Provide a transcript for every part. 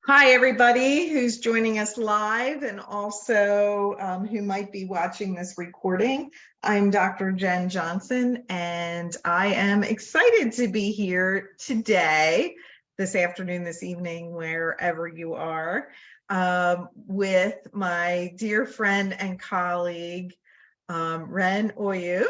Hi, everybody who's joining us live and also who might be watching this recording. I'm Dr. Jen Johnson, and I am excited to be here today, this afternoon, this evening, wherever you are, with my dear friend and colleague, Ren Houyoux.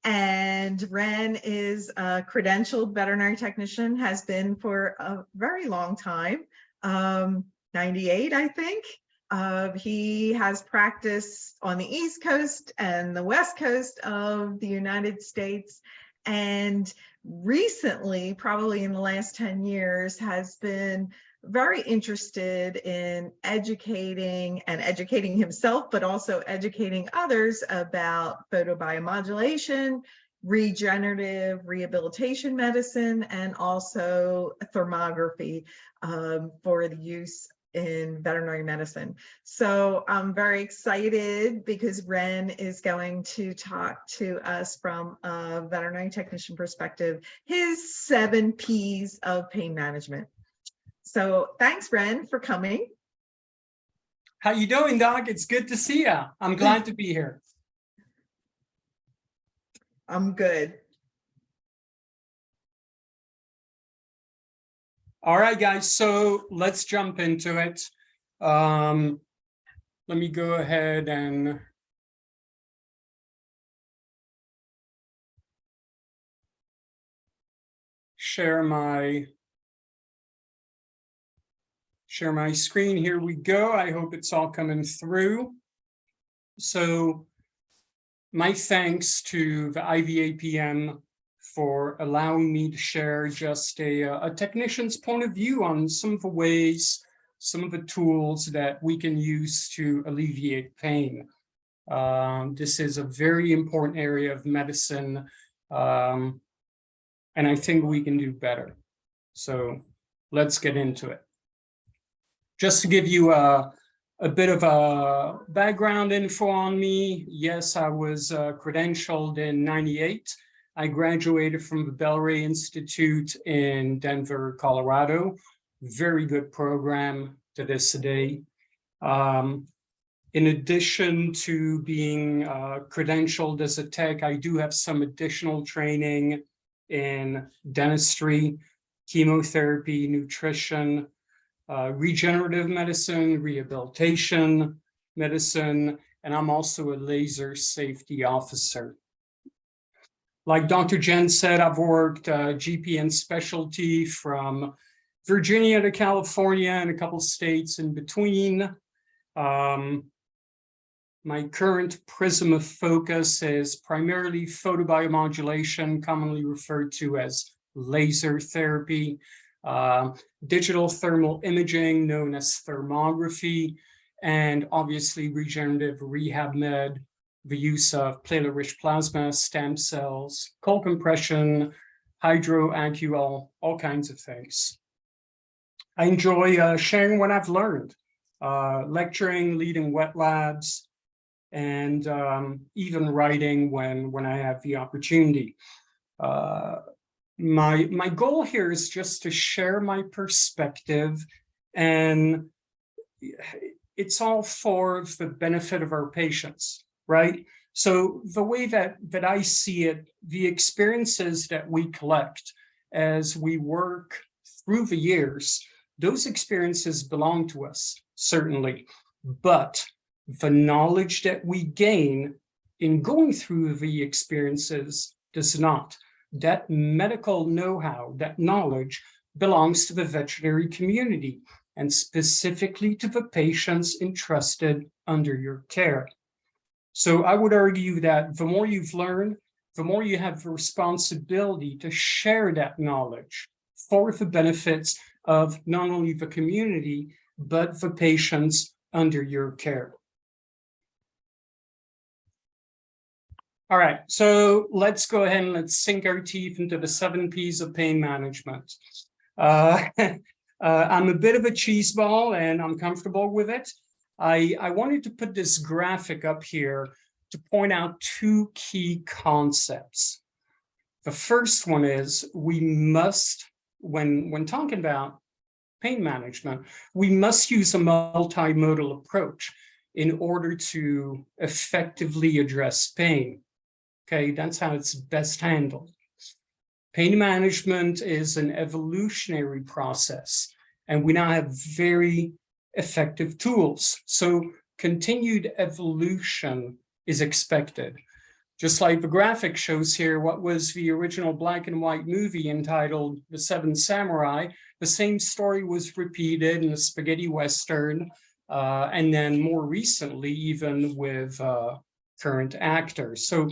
And Ren is a credentialed veterinary technician, has been for a very long time. 98, I think. He has practiced on the East Coast and the West Coast of the United States, and recently, probably in the last 10 years, has been very interested in educating himself, but also educating others about photobiomodulation, regenerative rehabilitation medicine, and also thermography for the use in veterinary medicine. So I'm very excited because Ren is going to talk to us from a veterinary technician perspective, his 7 Ps of pain management. So thanks, Ren, for coming. How you doing, Doc? It's good to see you. I'm glad to be here. I'm good. All right, guys, so let's jump into it. Let me go ahead and share my screen. Here we go. I hope it's all coming through. So my thanks to the IVAPM for allowing me to share just a technician's point of view on some of the ways, some of the tools that we can use to alleviate pain. This is a very important area of medicine, and I think we can do better. So let's get into it. Just to give you a bit of a background info on me. Yes, I was credentialed in '98. I graduated from the Bell Ray Institute in Denver, Colorado. Very good program to this day. In addition to being credentialed as a tech, I do have some additional training in dentistry, chemotherapy, nutrition, regenerative medicine, rehabilitation medicine, and I'm also a laser safety officer. Like Dr. Jen said, I've worked GP and specialty from Virginia to California and a couple states in between. My current prism of focus is primarily photobiomodulation, commonly referred to as laser therapy, digital thermal imaging known as thermography, and obviously regenerative rehab med, the use of platelet-rich plasma, stem cells, cold compression, hydroacual, all kinds of things. I enjoy sharing what I've learned, lecturing, leading wet labs, and even writing when I have the opportunity. My goal here is just to share my perspective, and it's all for the benefit of our patients, right? So the way that I see it, the experiences that we collect as we work through the years, those experiences belong to us, certainly, but the knowledge that we gain in going through the experiences does not. That medical know-how, that knowledge belongs to the veterinary community and specifically to the patients entrusted under your care. So I would argue that the more you've learned, the more you have the responsibility to share that knowledge for the benefits of not only the community, but the patients under your care. All right, so let's go ahead and let's sink our teeth into the 7 Ps of pain management. I'm a bit of a cheese ball and I'm comfortable with it. I wanted to put this graphic up here to point out 2 key concepts. The first one is we must, when talking about pain management, we must use a multimodal approach in order to effectively address pain. Okay, that's how it's best handled. Pain management is an evolutionary process, and we now have very effective tools. So continued evolution is expected. Just like the graphic shows here, what was the original black and white movie entitled The Seven Samurai, the same story was repeated in a spaghetti Western, and then more recently, even with current actors. So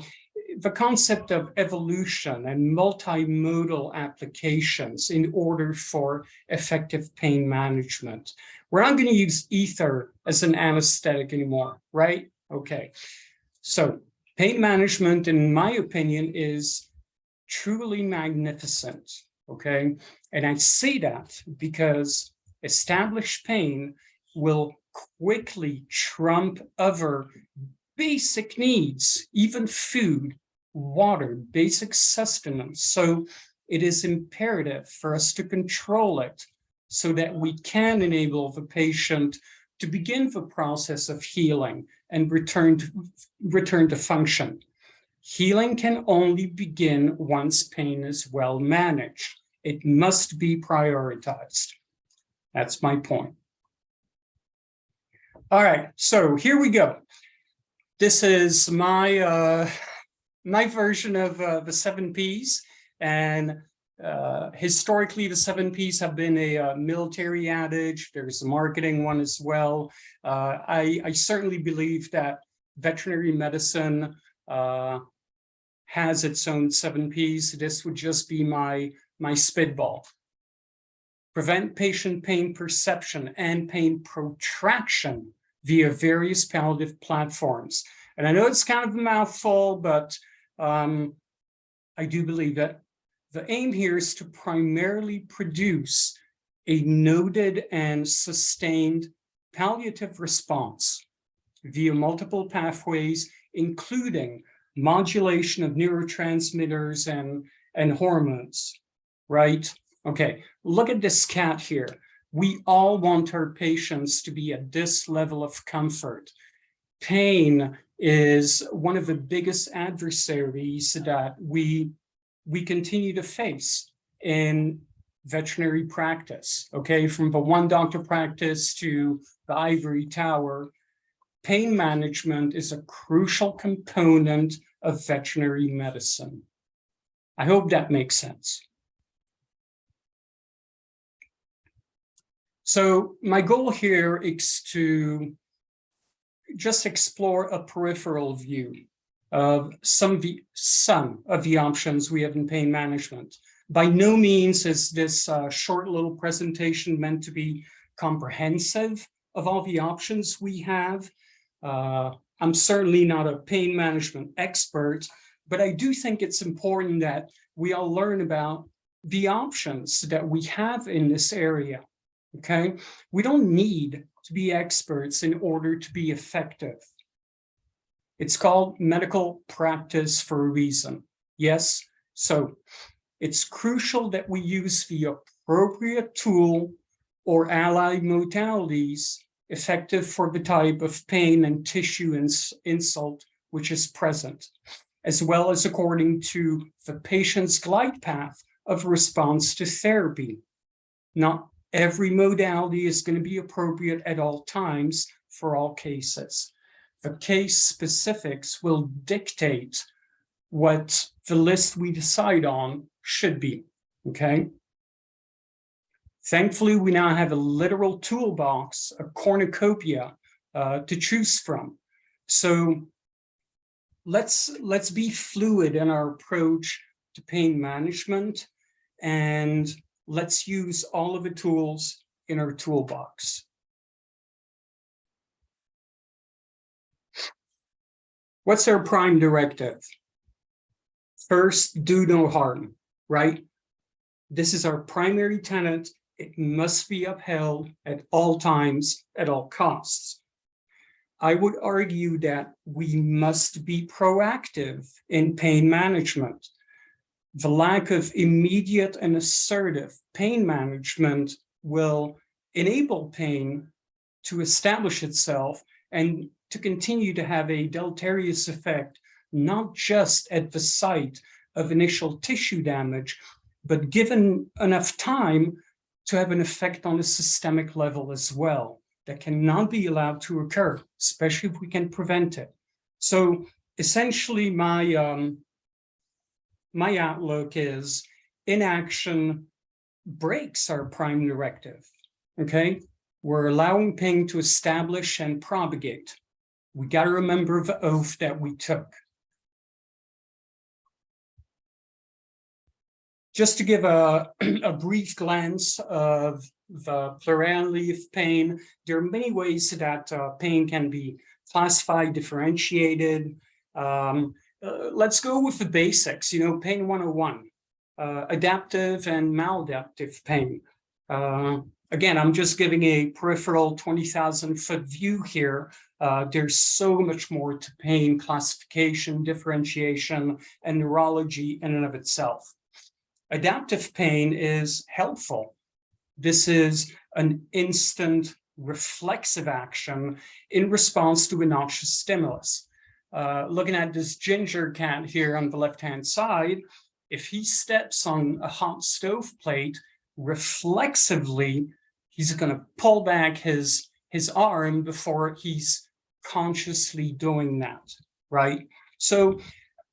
the concept of evolution and multimodal applications in order for effective pain management. We're not going to use ether as an anesthetic anymore, right? Okay. So pain management, in my opinion, is truly magnificent, okay? And I say that because established pain will quickly trump other basic needs, even food, water, basic sustenance. So it is imperative for us to control it so that we can enable the patient to begin the process of healing and return to function. Healing can only begin once pain is well managed. It must be prioritized. That's my point. All right, so here we go. This is my my version of the 7 Ps, and historically the 7 Ps have been a military adage. There's a marketing one as well. I certainly believe that veterinary medicine has its own 7 Ps. This would just be my spitball. Prevent patient pain perception and pain protraction via various palliative platforms. And I know it's kind of a mouthful, but I do believe that the aim here is to primarily produce a noted and sustained palliative response via multiple pathways, including modulation of neurotransmitters and hormones, right? Okay, look at this cat here. We all want our patients to be at this level of comfort. Pain is one of the biggest adversaries that we continue to face in veterinary practice, okay? From the one doctor practice to the ivory tower, pain management is a crucial component of veterinary medicine. I hope that makes sense. So my goal here is to just explore a peripheral view of some of the options we have in pain management. By no means is this short little presentation meant to be comprehensive of all the options we have. I'm certainly not a pain management expert, but I do think it's important that we all learn about the options that we have in this area. Okay, we don't need to be experts in order to be effective. It's called medical practice for a reason. Yes, so it's crucial that we use the appropriate tool or allied modalities effective for the type of pain and tissue insult which is present, as well as according to the patient's glide path of response to therapy. Not every modality is going to be appropriate at all times for all cases. The case specifics will dictate what the list we decide on should be, okay? Thankfully, we now have a literal toolbox, a cornucopia to choose from. So let's be fluid in our approach to pain management, and let's use all of the tools in our toolbox. What's our prime directive? First, do no harm, right? This is our primary tenet. It must be upheld at all times, at all costs. I would argue that we must be proactive in pain management. The lack of immediate and assertive pain management will enable pain to establish itself and to continue to have a deleterious effect, not just at the site of initial tissue damage, but given enough time to have an effect on a systemic level as well. That cannot be allowed to occur, especially if we can prevent it. So essentially my outlook is inaction breaks our prime directive, okay? We're allowing pain to establish and propagate. We got to remember the oath that we took. Just to give a brief glance of the pleural-leaf pain, there are many ways that pain can be classified, differentiated. Let's go with the basics, pain 101, adaptive and maladaptive pain. Again, I'm just giving a peripheral 20,000-foot view here. There's so much more to pain classification, differentiation, and neurology in and of itself. Adaptive pain is helpful. This is an instant reflexive action in response to a noxious stimulus. Looking at this ginger cat here on the left-hand side, if he steps on a hot stove plate, reflexively, he's going to pull back his arm before he's consciously doing that, right? So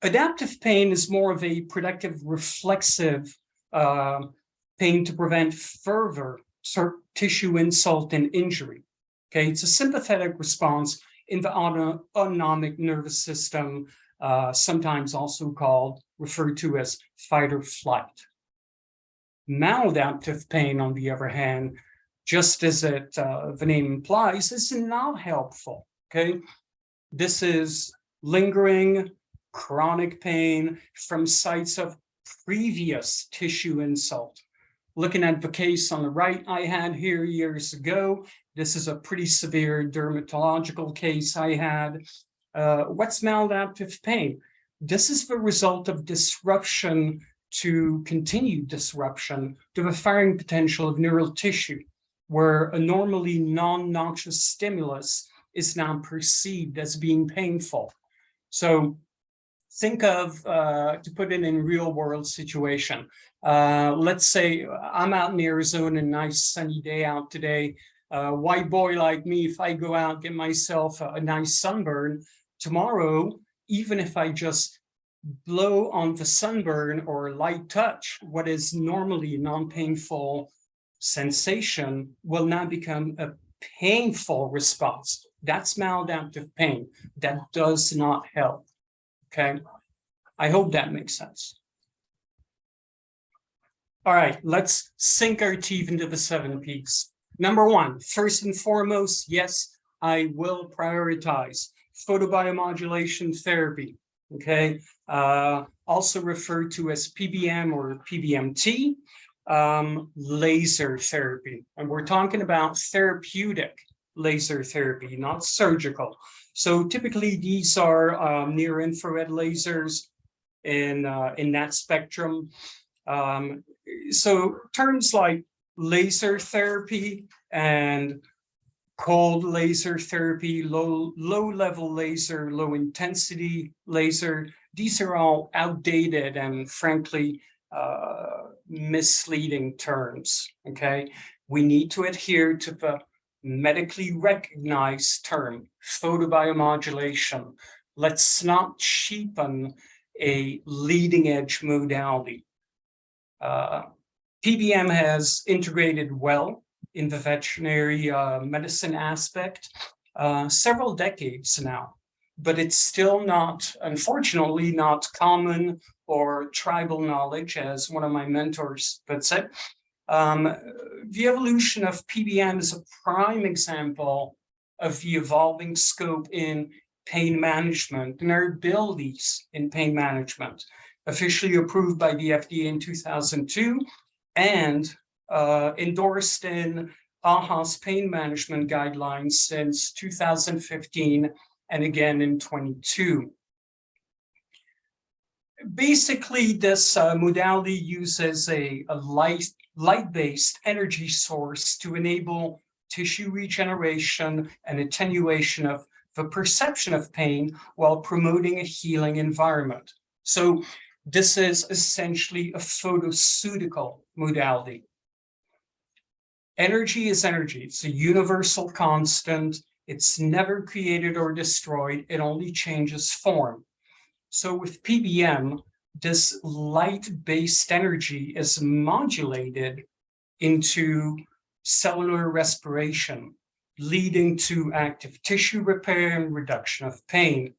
adaptive pain is more of a protective, reflexive pain to prevent further tissue insult and injury. Okay, it's a sympathetic response in the autonomic nervous system, sometimes also referred to as fight or flight. Maladaptive pain, on the other hand, just as the name implies, is not helpful. Okay, this is lingering chronic pain from sites of previous tissue insult. Looking at the case on the right I had here years ago, this is a pretty severe dermatological case I had. What's maladaptive pain? This is the result of disruption to continued disruption to the firing potential of neural tissue, where a normally non-noxious stimulus is now perceived as being painful. So think of, to put it in real world situation, let's say I'm out in Arizona, a nice sunny day out today. White boy like me, if I go out, get myself a nice sunburn, tomorrow, even if I just blow on the sunburn or light touch, what is normally non-painful sensation will now become a painful response. That's maladaptive pain. That does not help. Okay, I hope that makes sense. All right, let's sink our teeth into the 7 Ps. Number 1, first and foremost, yes, I will prioritize photobiomodulation therapy. Okay, also referred to as PBM or PBMT, laser therapy. And we're talking about therapeutic laser therapy, not surgical. So typically these are near infrared lasers in that spectrum. So terms like laser therapy and cold laser therapy, low level laser, low intensity laser, these are all outdated and frankly misleading terms. Okay, we need to adhere to the medically recognized term, photobiomodulation. Let's not cheapen a leading edge modality. PBM has integrated well in the veterinary medicine aspect several decades now, but it's still not, unfortunately, not common or tribal knowledge, as one of my mentors puts it. The evolution of PBM is a prime example of the evolving scope in pain management and our abilities in pain management, officially approved by the FDA in 2002 and endorsed in AHA's pain management guidelines since 2015 and again in 22. basically, this modality uses a light-based energy source to enable tissue regeneration and attenuation of the perception of pain while promoting a healing environment. So this is essentially a photoceutical modality. Energy is energy. It's a universal constant. It's never created or destroyed. It only changes form. So with PBM, this light-based energy is modulated into cellular respiration, leading to active tissue repair and reduction of pain.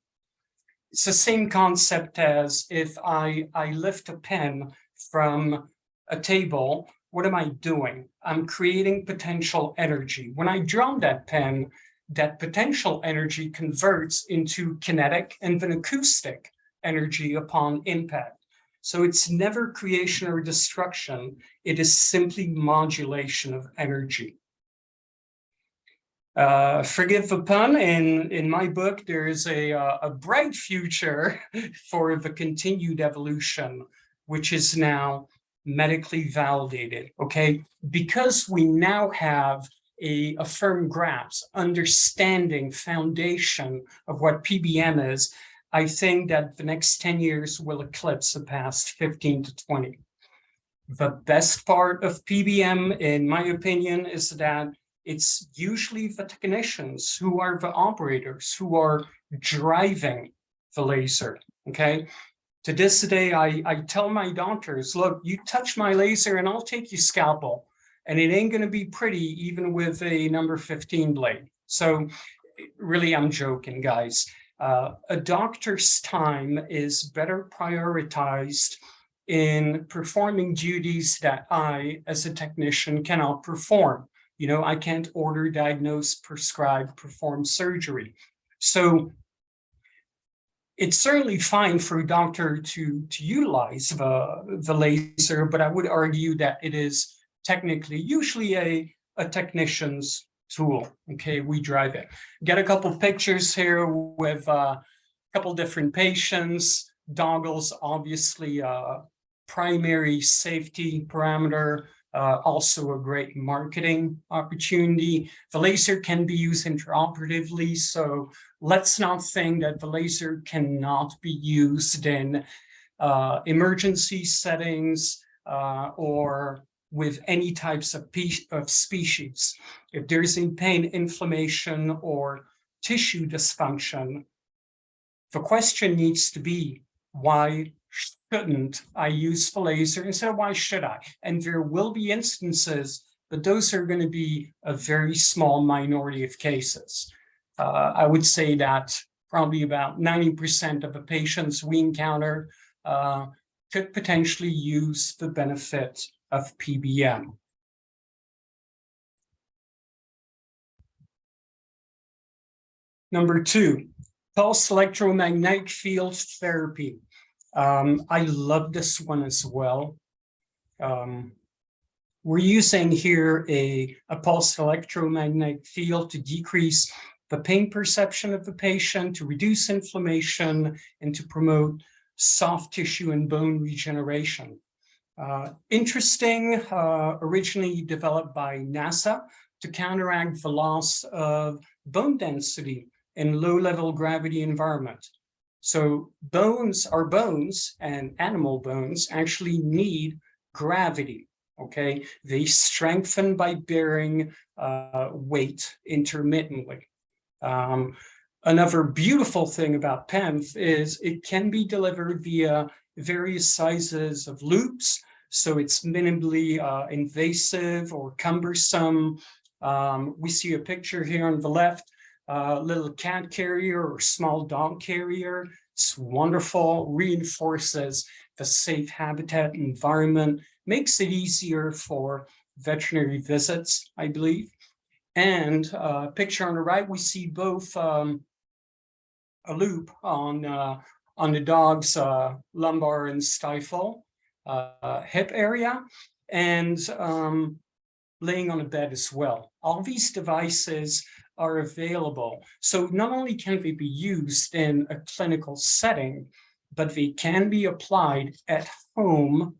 It's the same concept as if I lift a pen from a table, what am I doing? I'm creating potential energy. When I draw that pen, that potential energy converts into kinetic and then acoustic energy upon impact. So it's never creation or destruction. It is simply modulation of energy. Forgive the pun, in my book, there is a bright future for the continued evolution, which is now medically validated, okay? Because we now have a firm grasp, understanding, foundation of what PBM is, I think that the next 10 years will eclipse the past 15 to 20. The best part of PBM, in my opinion, is that it's usually the technicians who are the operators who are driving the laser, okay? To this day, I tell my doctors, look, you touch my laser and I'll take your scalpel. And it ain't gonna be pretty even with a number 15 blade. So really, I'm joking, guys. A doctor's time is better prioritized in performing duties that I, as a technician, cannot perform. You know, I can't order, diagnose, prescribe, perform surgery. So it's certainly fine for a doctor to utilize the laser, but I would argue that it is technically usually a technician's tool. Okay, we drive it. Get a couple pictures here with a couple different patients. Doggles, obviously, primary safety parameter, also a great marketing opportunity. The laser can be used intraoperatively, so let's not think that the laser cannot be used in emergency settings or with any types of species. If there's a pain, inflammation, or tissue dysfunction, the question needs to be, why shouldn't I use the laser instead of why should I? And there will be instances, but those are going to be a very small minority of cases. I would say that probably about 90% of the patients we encounter could potentially use the benefit of PBM. Number 2, pulse electromagnetic field therapy. I love this one as well. We're using here a pulse electromagnetic field to decrease the pain perception of the patient, to reduce inflammation, and to promote soft tissue and bone regeneration. Interesting, originally developed by NASA to counteract the loss of bone density in low-level gravity environment. So bones, our bones and animal bones actually need gravity, okay? They strengthen by bearing weight intermittently. Another beautiful thing about PEMF is it can be delivered via various sizes of loops, so it's minimally invasive or cumbersome. We see a picture here on the left, little cat carrier or small dog carrier. It's wonderful, reinforces the safe habitat environment, makes it easier for veterinary visits, I believe. And picture on the right, we see both a loop on the dog's lumbar and stifle hip area, and laying on a bed as well. All these devices are available. So not only can they be used in a clinical setting, but they can be applied at home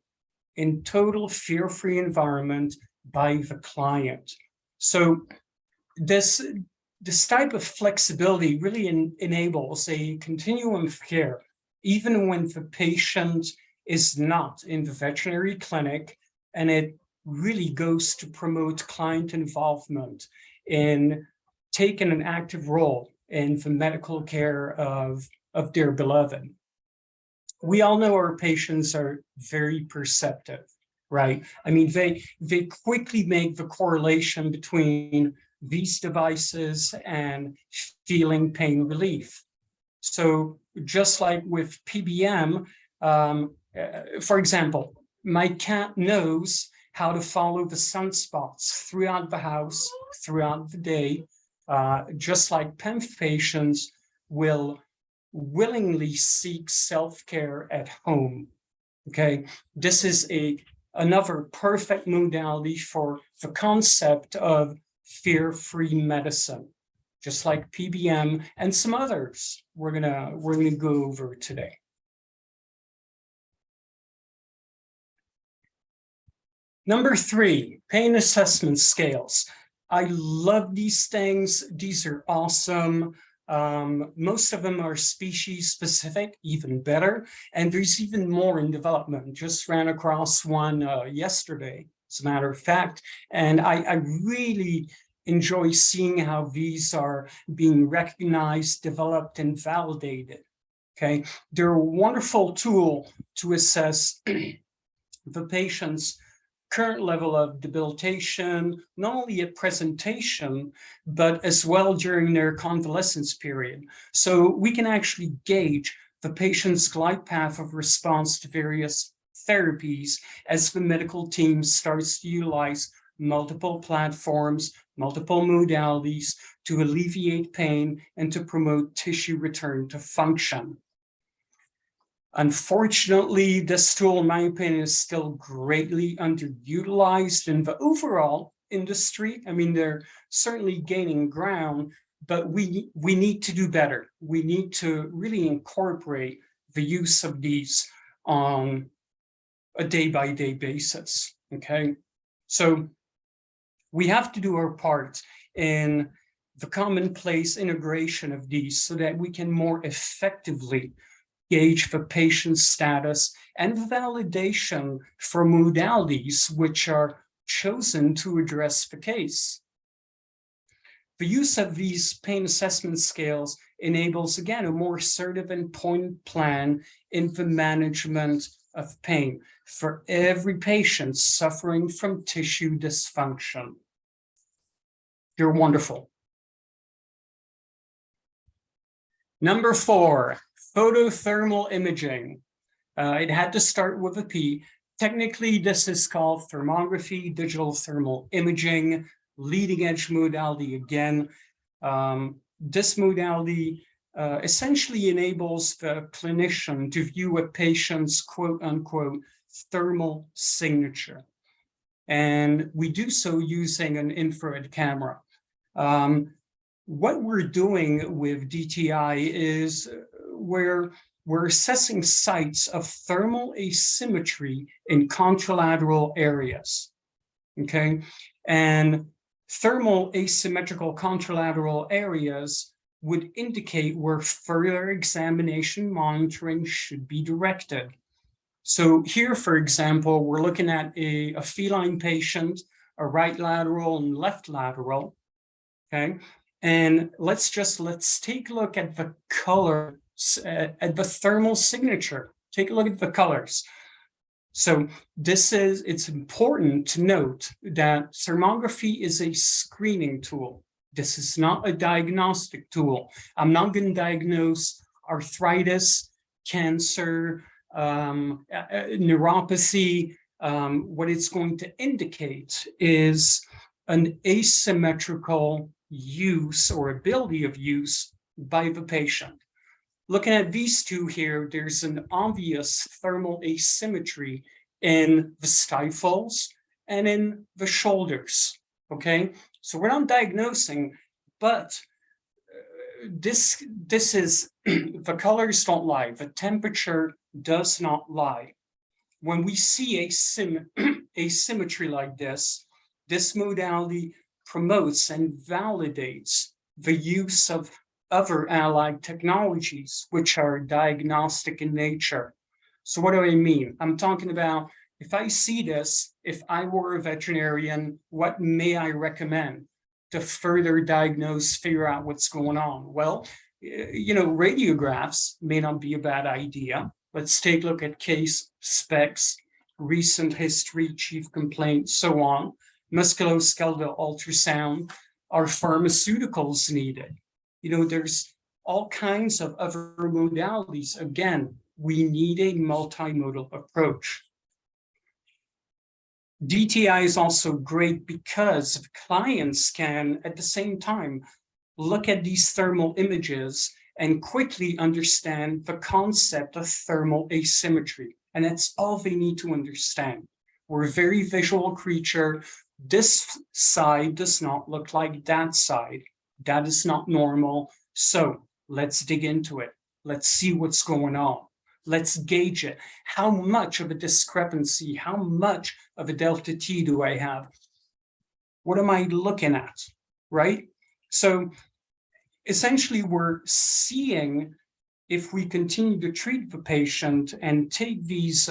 in total fear-free environment by the client. So this type of flexibility really enables a continuum of care, even when the patient is not in the veterinary clinic, and it really goes to promote client involvement in taking an active role in the medical care of their beloved. We all know our patients are very perceptive, right? I mean, they quickly make the correlation between these devices and feeling pain relief. So just like with PBM, for example, my cat knows how to follow the sunspots throughout the house, throughout the day, just like PEMF patients will willingly seek self-care at home. Okay, this is another perfect modality for the concept of fear-free medicine, just like PBM and some others we're gonna go over today. Number 3, pain assessment scales. I love these things. These are awesome. Most of them are species specific, even better. And there's even more in development. Just ran across one yesterday, as a matter of fact. And I really enjoy seeing how these are being recognized, developed, and validated. Okay, they're a wonderful tool to assess the patient's current level of debilitation, not only at presentation, but as well during their convalescence period. So we can actually gauge the patient's glide path of response to various therapies as the medical team starts to utilize multiple platforms, multiple modalities to alleviate pain and to promote tissue return to function. Unfortunately, this tool, in my opinion, is still greatly underutilized in the overall industry. I mean, they're certainly gaining ground, but we need to do better. We need to really incorporate the use of these on a day-by-day basis, okay? So we have to do our part in the commonplace integration of these so that we can more effectively gauge the patient's status and validation for modalities which are chosen to address the case. The use of these pain assessment scales enables, again, a more assertive and pointed plan in the management of pain for every patient suffering from tissue dysfunction. You're wonderful. Number 4, photothermal imaging. It had to start with a P. Technically, this is called thermography, digital thermal imaging, leading edge modality again. This modality essentially enables the clinician to view a patient's quote unquote thermal signature. And we do so using an infrared camera. What we're doing with DTI is we're assessing sites of thermal asymmetry in contralateral areas, okay? And thermal asymmetrical contralateral areas would indicate where further examination monitoring should be directed. So here, for example, we're looking at a feline patient, a right lateral and left lateral, okay? And let's take a look at the color, at the thermal signature. Take a look at the colors. So it's important to note that thermography is a screening tool. This is not a diagnostic tool. I'm not going to diagnose arthritis, cancer, neuropathy. What it's going to indicate is an asymmetrical use or ability of use by the patient. Looking at these two here, there's an obvious thermal asymmetry in the stifles and in the shoulders, okay? So we're not diagnosing, but this is the colors don't lie. The temperature does not lie. When we see asymmetry like this modality promotes and validates the use of other allied technologies, which are diagnostic in nature. So what do I mean? I'm talking about, if I see this, if I were a veterinarian, what may I recommend to further diagnose, figure out what's going on? Well, radiographs may not be a bad idea. Let's take a look at case specs, recent history, chief complaint, so on. Musculoskeletal ultrasound. Are pharmaceuticals needed? There's all kinds of other modalities. Again, we need a multimodal approach. DTI is also great because clients can, at the same time, look at these thermal images and quickly understand the concept of thermal asymmetry. And that's all they need to understand. We're a very visual creature. This side does not look like that side. That is not normal. So let's dig into it. Let's see what's going on. Let's gauge it. How much of a discrepancy, how much of a delta T do I have? What am I looking at, right? So essentially, we're seeing, if we continue to treat the patient and take these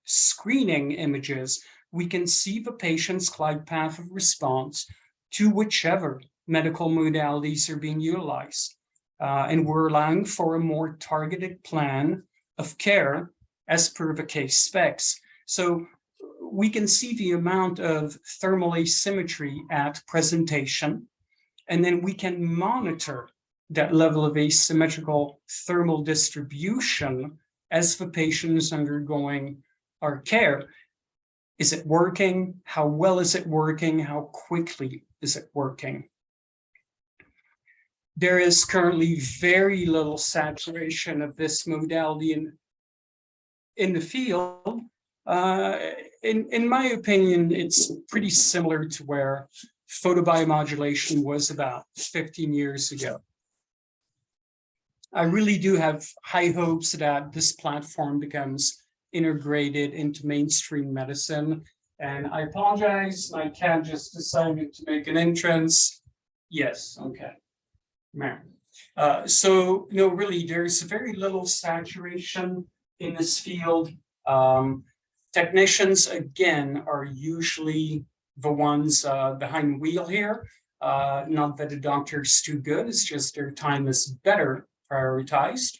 screening images, we can see the patient's glide path of response to whichever medical modalities are being utilized. And we're allowing for a more targeted plan of care as per the case specs. So we can see the amount of thermal asymmetry at presentation, and then we can monitor that level of asymmetrical thermal distribution as the patient is undergoing our care. Is it working? How well is it working? How quickly is it working? There is currently very little saturation of this modality in the field. In my opinion, it's pretty similar to where photobiomodulation was about 15 years ago. I really do have high hopes that this platform becomes integrated into mainstream medicine. And I apologize, my cat just decided to make an entrance. Yes, okay. So, really, there's very little saturation in this field. Technicians, again, are usually the ones behind the wheel here. Not that the doctor's too good, it's just their time is better prioritized.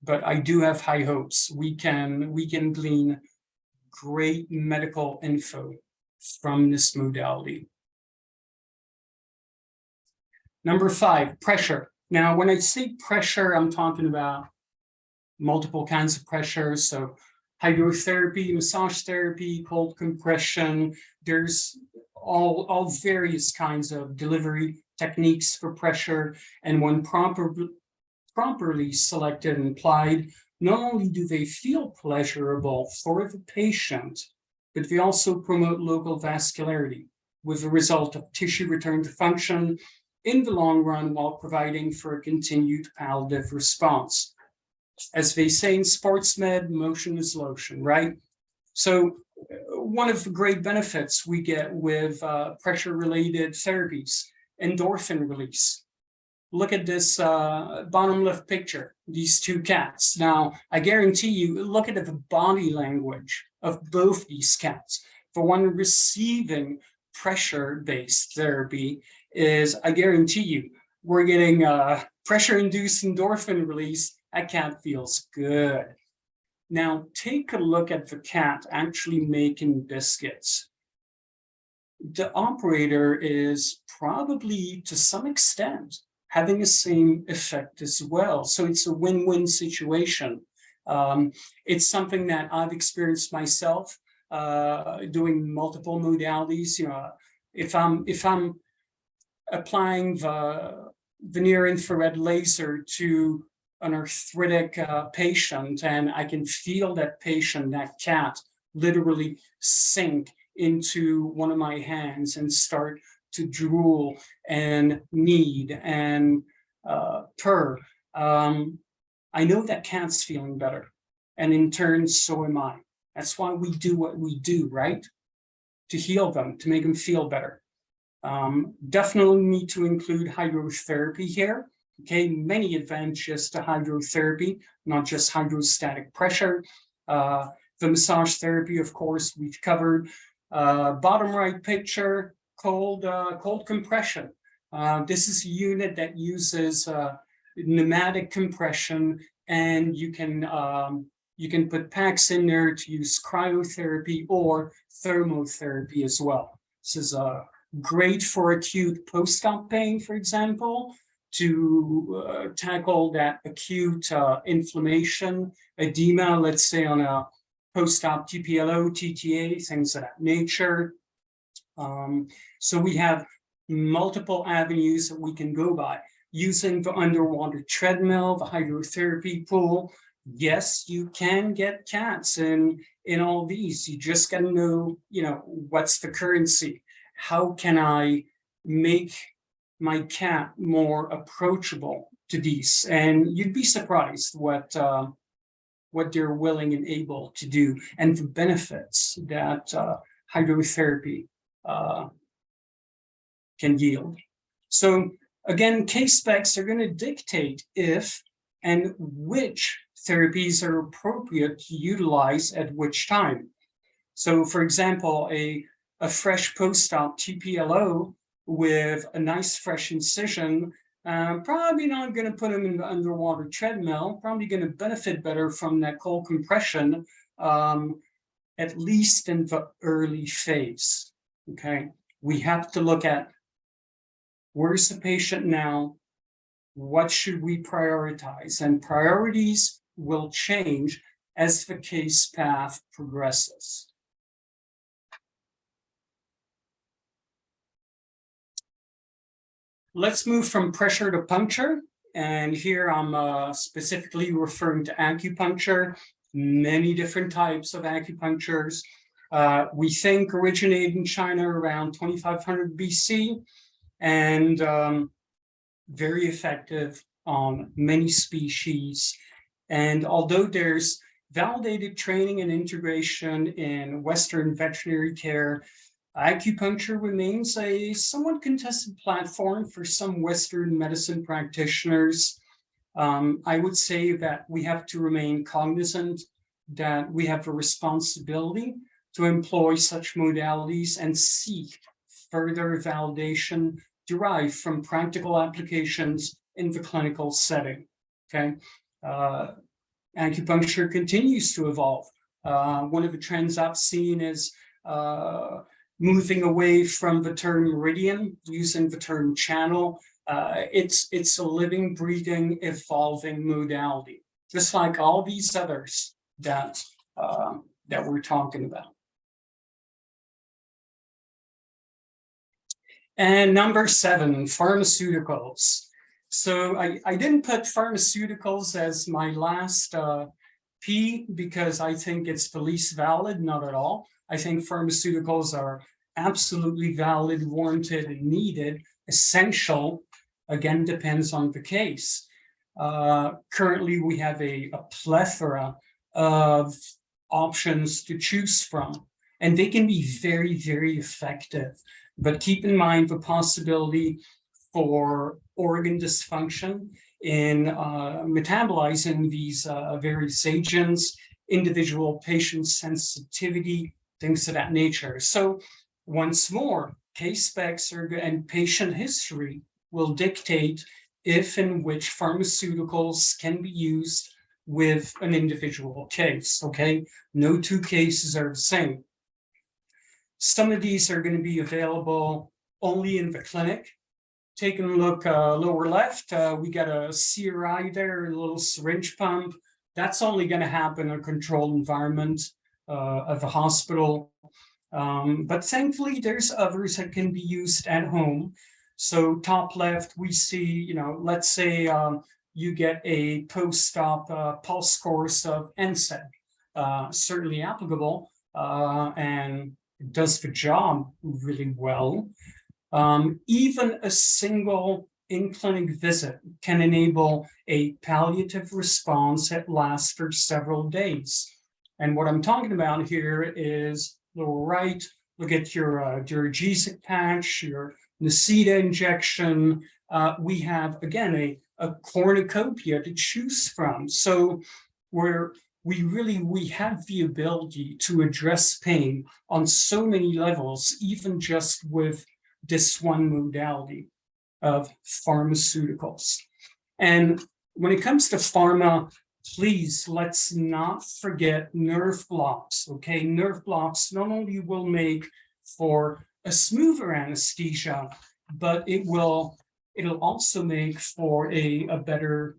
But I do have high hopes. We can glean great medical info from this modality. Number 5, pressure. Now, when I say pressure, I'm talking about multiple kinds of pressure. So hydrotherapy, massage therapy, cold compression. There's all various kinds of delivery techniques for pressure. And when properly selected and applied, not only do they feel pleasurable for the patient, but they also promote local vascularity with the result of tissue return to function in the long run while providing for a continued palliative response. As they say in sports med, motion is lotion, right? So one of the great benefits we get with pressure-related therapies, endorphin release. Look at this bottom left picture, these two cats. Now, I guarantee you, look at the body language of both these cats. The one receiving pressure-based therapy is, I guarantee you, we're getting pressure-induced endorphin release. That cat feels good. Now, take a look at the cat actually making biscuits. The operator is probably, to some extent, having the same effect as well. So it's a win-win situation. It's something that I've experienced myself doing multiple modalities. If I'm applying the near infrared laser to an arthritic patient, and I can feel that patient, that cat, literally sink into one of my hands and start to drool and knead and purr, I know that cat's feeling better. And in turn, so am I. That's why we do what we do, right? To heal them, to make them feel better. Definitely need to include hydrotherapy here. Okay, many advantages to hydrotherapy, not just hydrostatic pressure. The massage therapy, of course, we've covered. Bottom right picture, cold compression. This is a unit that uses pneumatic compression, and you can put packs in there to use cryotherapy or thermotherapy as well. This is great for acute post-op pain, for example, to tackle that acute inflammation, edema, let's say on a post-op TPLO, TTA, things of that nature. So we have multiple avenues that we can go by. Using the underwater treadmill, the hydrotherapy pool. Yes, you can get cats in all these. You just got to know, what's the currency? How can I make my cat more approachable to these? And you'd be surprised what they're willing and able to do, and the benefits that hydrotherapy can yield. So again, case specs are going to dictate if and which therapies are appropriate to utilize at which time. So for example, a fresh post-op TPLO with a nice fresh incision, probably not going to put them in the underwater treadmill, probably going to benefit better from that cold compression, at least in the early phase. Okay, we have to look at where's the patient now, what should we prioritize, and priorities will change as the case path progresses. Let's move from pressure to puncture. And here I'm specifically referring to acupuncture, many different types of acupunctures. We think originated in China around 2500 BC, and very effective on many species. And although there's validated training and integration in Western veterinary care, acupuncture remains a somewhat contested platform for some Western medicine practitioners. I would say that we have to remain cognizant that we have a responsibility to employ such modalities and seek further validation derived from practical applications in the clinical setting. Okay, acupuncture continues to evolve. One of the trends I've seen is moving away from the term meridian, using the term channel. It's a living, breathing, evolving modality, just like all these others that we're talking about. And number 7, pharmaceuticals. So I didn't put pharmaceuticals as my last P because I think it's the least valid, not at all. I think pharmaceuticals are absolutely valid, warranted, and needed, essential. Again, depends on the case. Currently, we have a plethora of options to choose from, and they can be very, very effective. But keep in mind the possibility for organ dysfunction in metabolizing these various agents, individual patient sensitivity, things of that nature. So once more, case specs and patient history will dictate if and which pharmaceuticals can be used with an individual case, okay? No two cases are the same. Some of these are going to be available only in the clinic. Taking a look lower left, we got a CRI there, a little syringe pump. That's only going to happen in a controlled environment of the hospital. But thankfully, there's others that can be used at home. So top left, we see, let's say you get a post-op pulse course of NSAID, certainly applicable, and it does the job really well. Even a single in-clinic visit can enable a palliative response that lasts for several days. And what I'm talking about here is lower right, look at your Duragesic patch, your Nacida injection. We have, again, a cornucopia to choose from. So we have the ability to address pain on so many levels, even just with this one modality of pharmaceuticals. And when it comes to pharma, please, let's not forget nerve blocks, okay? Nerve blocks not only will make for a smoother anesthesia, but it'll also make for a better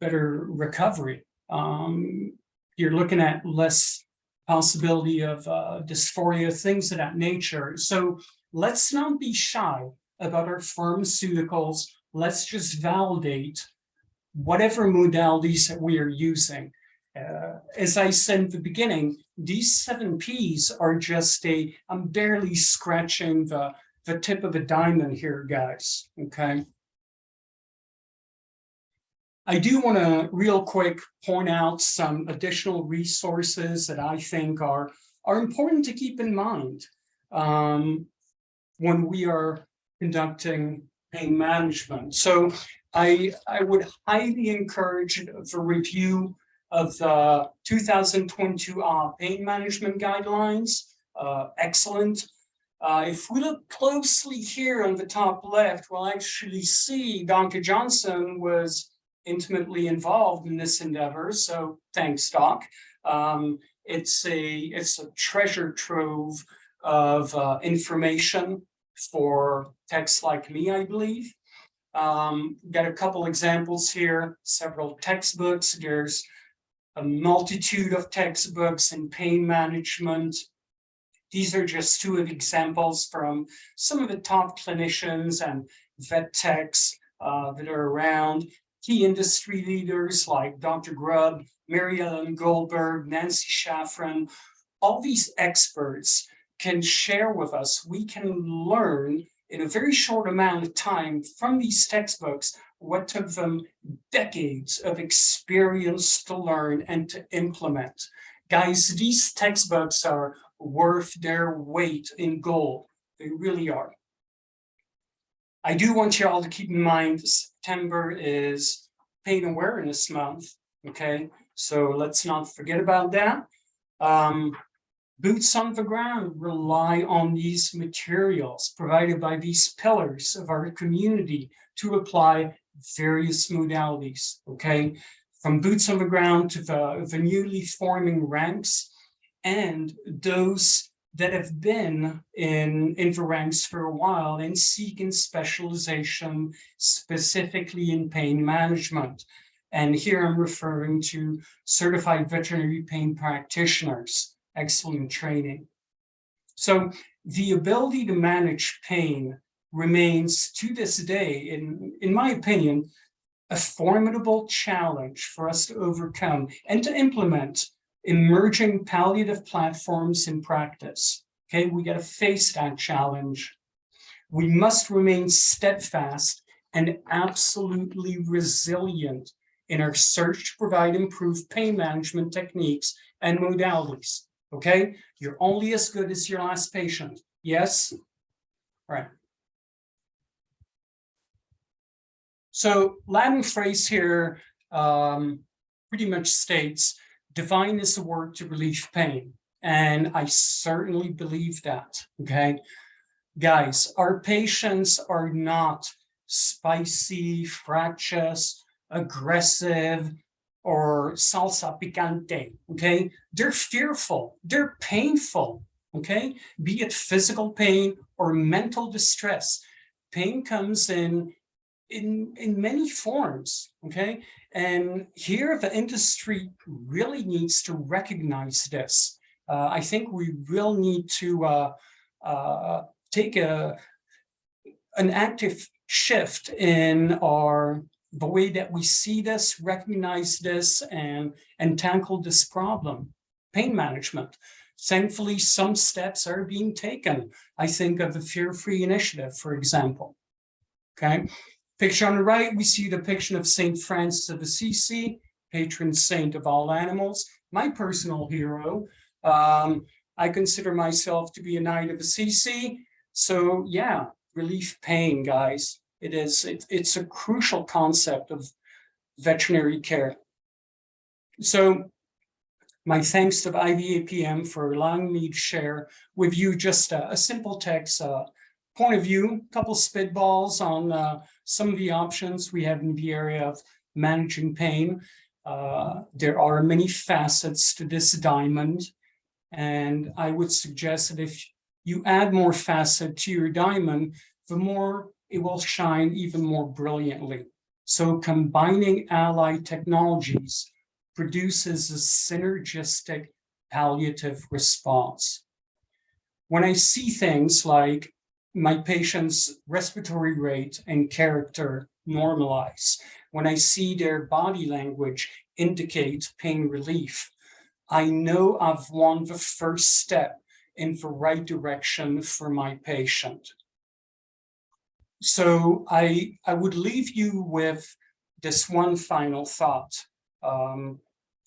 recovery. You're looking at less possibility of dysphoria, things of that nature. So let's not be shy about our pharmaceuticals. Let's just validate whatever modalities that we are using. As I said at the beginning, these 7 Ps are just I'm barely scratching the tip of a diamond here, guys, okay? I do want to real quick point out some additional resources that I think are important to keep in mind when we are conducting pain management. So I would highly encourage the review of the 2022 pain management guidelines. Excellent. If we look closely here on the top left, we'll actually see Dr. Johnson was intimately involved in this endeavor. So thanks, Doc. It's a treasure trove of information for techs like me, I believe. Got a couple examples here, several textbooks. There's a multitude of textbooks in pain management. These are just 2 examples from some of the top clinicians and vet techs that are around. Key industry leaders like Dr. Grubb, Mary Ellen Goldberg, Nancy Shafran. All these experts can share with us. We can learn in a very short amount of time from these textbooks what took them decades of experience to learn and to implement. Guys, these textbooks are worth their weight in gold. They really are. I do want you all to keep in mind September is Pain Awareness Month, okay? So let's not forget about that. Boots on the ground rely on these materials provided by these pillars of our community to apply various modalities, okay? From boots on the ground to the newly forming ranks and those that have been in the ranks for a while and seeking specialization specifically in pain management. And here I'm referring to certified veterinary pain practitioners, excellent training. So the ability to manage pain remains to this day, in my opinion, a formidable challenge for us to overcome and to implement emerging palliative platforms in practice. Okay, we got to face that challenge. We must remain steadfast and absolutely resilient in our search to provide improved pain management techniques and modalities. Okay, you're only as good as your last patient. Yes? Right. So Latin phrase here pretty much states, divine is the word to relieve pain. And I certainly believe that, okay? Guys, our patients are not spicy, fractious, aggressive, or salsa picante, okay? They're fearful, they're painful, okay? Be it physical pain or mental distress. Pain comes in many forms, okay? And here the industry really needs to recognize this. I think we will need to take an active shift in the way that we see this, recognize this, and tackle this problem, pain management. Thankfully, some steps are being taken. I think of the Fear-Free Initiative, for example. Okay. Picture on the right, we see a depiction of St. Francis of Assisi, patron saint of all animals, my personal hero. I consider myself to be a Knight of Assisi. So yeah, relief pain, guys. It's a crucial concept of veterinary care. So my thanks to IVAPM for allowing me to share with you just a simple text point of view, a couple spitballs on some of the options we have in the area of managing pain. There are many facets to this diamond, and I would suggest that if you add more facet to your diamond, the more it will shine even more brilliantly. So combining allied technologies produces a synergistic palliative response. When I see things like my patient's respiratory rate and character normalize, when I see their body language indicate pain relief, I know I've won the first step in the right direction for my patient. So I would leave you with this one final thought.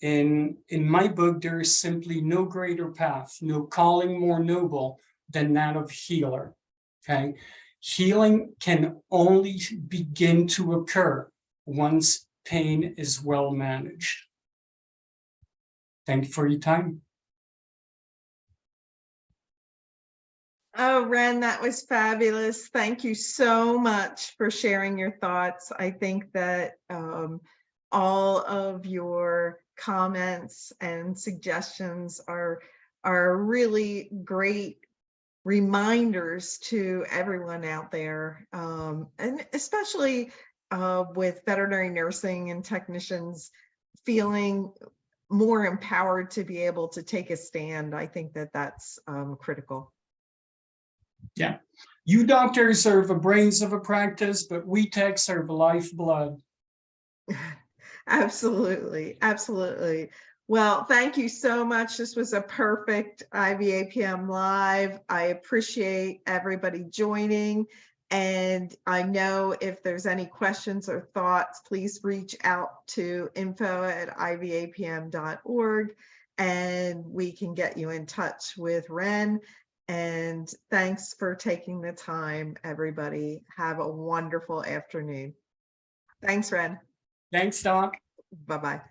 In my book, there is simply no greater path, no calling more noble than that of healer. Okay, healing can only begin to occur once pain is well managed. Thank you for your time. Oh, Ren, that was fabulous. Thank you so much for sharing your thoughts. I think that all of your comments and suggestions are really great reminders to everyone out there, and especially with veterinary nursing and technicians feeling more empowered to be able to take a stand. I think that that's critical. Yeah, you doctors are the brains of a practice, but we techs are the lifeblood. Absolutely, absolutely. Well, thank you so much. This was a perfect IVAPM Live. I appreciate everybody joining. And I know if there's any questions or thoughts, please reach out to info@ivapm.org and we can get you in touch with Ren. And thanks for taking the time, everybody. Have a wonderful afternoon. Thanks, Ren. Thanks, Doc. Bye-bye.